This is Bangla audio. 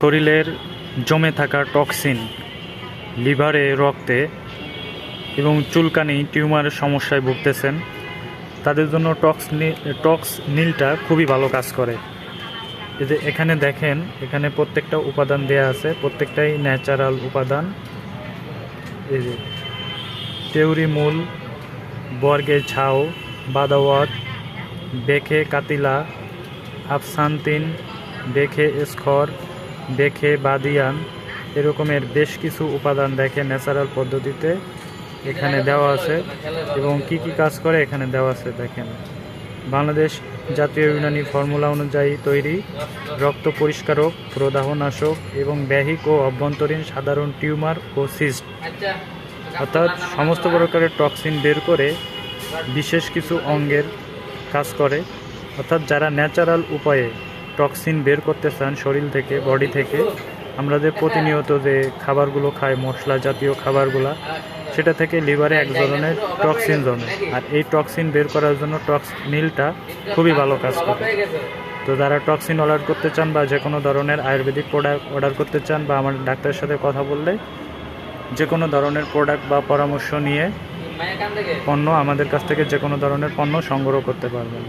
শরীরের জমে থাকা টক্সিন লিভারে, রক্তে এবং চুলকানি, টিউমারের সমস্যায় ভুগতেছেন, তাদের জন্য টক্স নীলটা খুবই ভালো কাজ করে। এই যে এখানে দেখেন, এখানে প্রত্যেকটা উপাদান দেয়া আছে, প্রত্যেকটাই ন্যাচারাল উপাদান। এই যে টেউরি মূল, বর্গে ঝাউ, বাদাওয়াত, বেখে কাতিলা, আফসান্তিন, বেখে স্খর, বেখে বাদিয়ান, এরকমের বেশ কিছু উপাদান দেখে ন্যাচারাল পদ্ধতিতে এখানে দেওয়া আছে এবং কি কি কাজ করে এখানে দেওয়া আছে দেখেন। বাংলাদেশ জাতীয় ইউনানি ফর্মুলা অনুযায়ী তৈরি, রক্ত পরিষ্কারক, প্রদাহনাশক এবং ব্যাহিক ও অভ্যন্তরীণ সাধারণ টিউমার ও সিস্ট, অর্থাৎ সমস্ত প্রকারের টক্সিন বের করে বিশেষ কিছু অঙ্গের কাজ করে। অর্থাৎ যারা ন্যাচারাল উপায়ে টক্সিন বের করতে চান শরীর থেকে, বডি থেকে, আমরা যে প্রতিনিয়ত যে খাবারগুলো খাই, মশলা জাতীয় খাবারগুলো, সেটা থেকে লিভারে এক ধরনের টক্সিন জমে, আর এই টক্সিন বের করার জন্য টক্স নীলটা খুবই ভালো কাজ করে। তো যারা টক্সিন অর্ডার করতে চান বা যে কোনো ধরনের আয়ুর্বেদিক প্রোডাক্ট অর্ডার করতে চান, বা আমার ডাক্তারের সাথে কথা বললে যে কোনো ধরনের প্রোডাক্ট বা পরামর্শ নিয়ে পণ্য আমাদের কাছ থেকে যে কোনো ধরনের পণ্য সংগ্রহ করতে পারবেন।